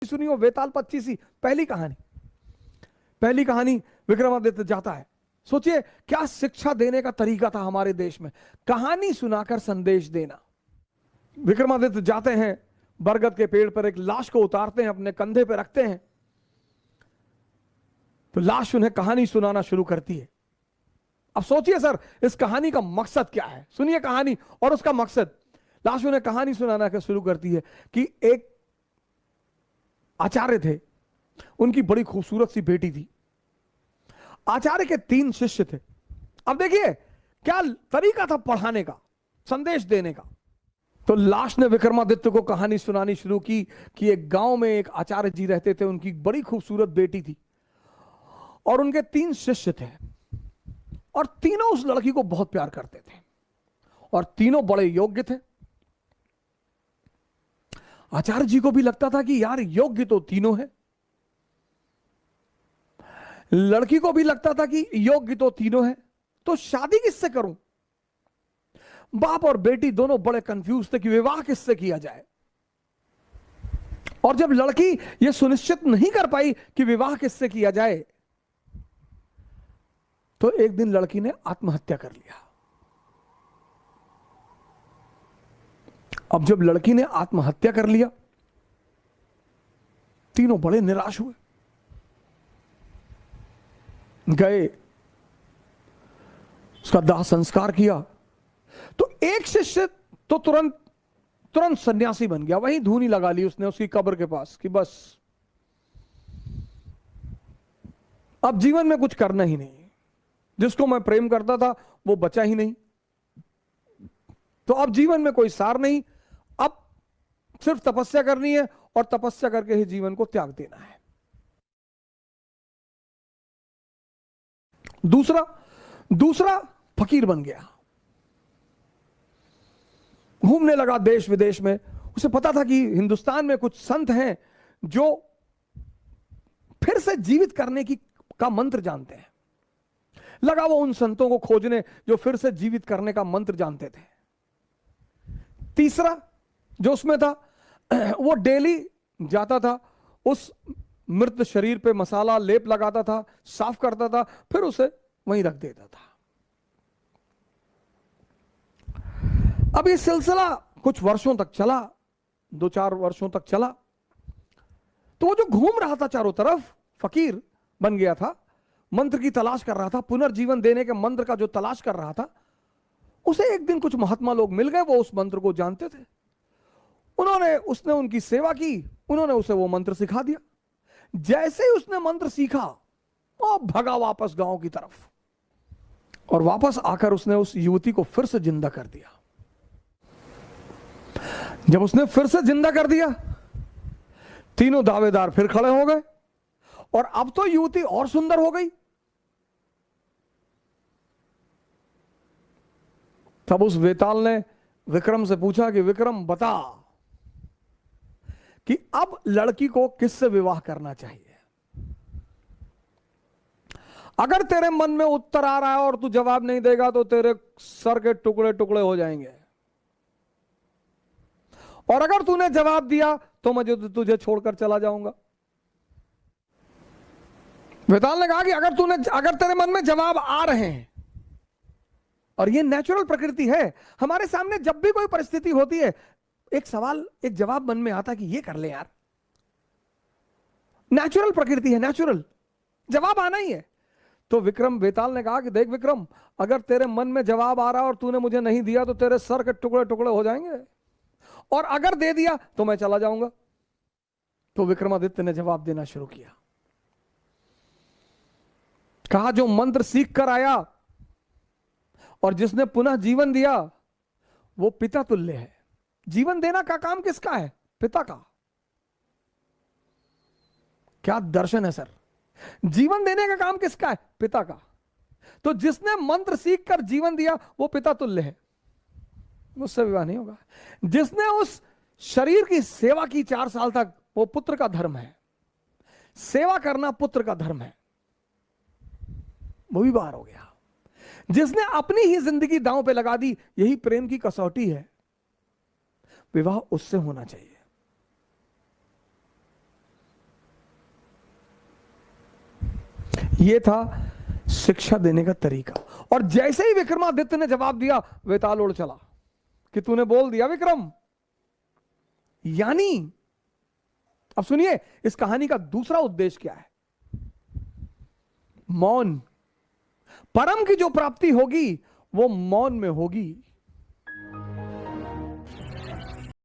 सुनी हो वेताल 25 पहली कहानी विक्रमादित्य जाता है। सोचिए क्या शिक्षा देने का तरीका था हमारे देश में, कहानी सुनाकर संदेश देना। विक्रमादित्य जाते हैं, बरगद के पेड़ पर एक लाश को उतारते हैं, अपने कंधे पर रखते हैं, तो लाश उन्हें कहानी सुनाना शुरू करती है। अब सोचिए सर, इस कहानी का मकसद क्या है? सुनिए कहानी और उसका मकसद। लाश उन्हें कहानी सुनाना शुरू करती है कि एक आचार्य थे, उनकी बड़ी खूबसूरत सी बेटी थी। आचार्य के 3 शिष्य थे। अब देखिए क्या तरीका था पढ़ाने का, संदेश देने का। तो लाश ने विक्रमादित्य को कहानी सुनानी शुरू की कि एक गांव में एक आचार्य जी रहते थे, उनकी बड़ी खूबसूरत बेटी थी और उनके 3 शिष्य थे, और तीनों उस लड़की को बहुत प्यार करते थे और तीनों बड़े योग्य थे। आचार्य जी को भी लगता था कि यार योग्य तो तीनों है, लड़की को भी लगता था कि योग्य तो तीनों है, तो शादी किससे करूं? बाप और बेटी दोनों बड़े कंफ्यूज थे कि विवाह किससे किया जाए। और जब लड़की यह सुनिश्चित नहीं कर पाई कि विवाह किससे किया जाए, तो एक दिन लड़की ने आत्महत्या कर लिया। अब जब लड़की ने आत्महत्या कर लिया, तीनों बड़े निराश हुए, गए, उसका दाह संस्कार किया। तो एक शिष्य तो तुरंत सन्यासी बन गया, वहीं धूनी लगा ली उसने उसकी कब्र के पास कि बस अब जीवन में कुछ करना ही नहीं, जिसको मैं प्रेम करता था वो बचा ही नहीं, तो अब जीवन में कोई सार नहीं, अब सिर्फ तपस्या करनी है और तपस्या करके ही जीवन को त्याग देना है। दूसरा फकीर बन गया, घूमने लगा देश विदेश में। उसे पता था कि हिंदुस्तान में कुछ संत हैं जो फिर से जीवित करने का मंत्र जानते हैं। लगा वो उन संतों को खोजने जो फिर से जीवित करने का मंत्र जानते थे। तीसरा जो उसमें था, वो डेली जाता था, उस मृत शरीर पे मसाला लेप लगाता था, साफ करता था, फिर उसे वहीं रख देता था। अब ये सिलसिला कुछ वर्षों तक चला, 2-4 वर्षों तक चला। तो वो जो घूम रहा था चारों तरफ, फकीर बन गया था, मंत्र की तलाश कर रहा था, पुनर्जीवन देने के मंत्र का जो तलाश कर रहा था, उसे एक दिन कुछ महात्मा लोग मिल गए, वो उस मंत्र को जानते थे। उसने उनकी सेवा की, उन्होंने उसे वो मंत्र सिखा दिया। जैसे ही उसने मंत्र सीखा, वो भगा वापस गांव की तरफ, और वापस आकर उसने उस युवती को फिर से जिंदा कर दिया। जब उसने फिर से जिंदा कर दिया, तीनों दावेदार फिर खड़े हो गए, और अब तो युवती और सुंदर हो गई। तब उस वेताल ने विक्रम से पूछा कि विक्रम बता कि अब लड़की को किससे विवाह करना चाहिए? अगर तेरे मन में उत्तर आ रहा है और तू जवाब नहीं देगा तो तेरे सर के टुकड़े टुकड़े हो जाएंगे, और अगर तूने जवाब दिया तो मैं तुझे छोड़कर चला जाऊंगा। वेताल ने कहा कि अगर तेरे मन में जवाब आ रहे हैं, और ये नेचुरल प्रकृति है, हमारे सामने जब भी कोई परिस्थिति होती है, एक जवाब मन में आता है कि ये कर ले यार, नेचुरल प्रकृति है, नेचुरल जवाब आना ही है। तो वेताल ने कहा कि देख विक्रम, अगर तेरे मन में जवाब आ रहा और तूने मुझे नहीं दिया तो तेरे सर के टुकड़े टुकड़े हो जाएंगे, और अगर दे दिया तो मैं चला जाऊंगा। तो विक्रमादित्य ने जवाब देना शुरू किया, कहा जो मंत्र सीख कर आया और जिसने पुनः जीवन दिया वो पिता तुल्य है। जीवन देना का काम किसका है? पिता का। क्या दर्शन है सर, जीवन देने का काम किसका है? पिता का। तो जिसने मंत्र सीख कर जीवन दिया वो पिता तुल्य है, उससे विवाह नहीं होगा। जिसने उस शरीर की सेवा की 4 साल तक, वो पुत्र का धर्म है, सेवा करना पुत्र का धर्म है, वो भी बाहर हो गया। जिसने अपनी ही जिंदगी दांव पे लगा दी, यही प्रेम की कसौटी है, विवाह उससे होना चाहिए। ये था शिक्षा देने का तरीका। और जैसे ही विक्रमादित्य ने जवाब दिया, वेताल उड़ चला कि तूने बोल दिया विक्रम। यानी अब सुनिए, इस कहानी का दूसरा उद्देश्य क्या है। मौन। परम की जो प्राप्ति होगी वो मौन में होगी।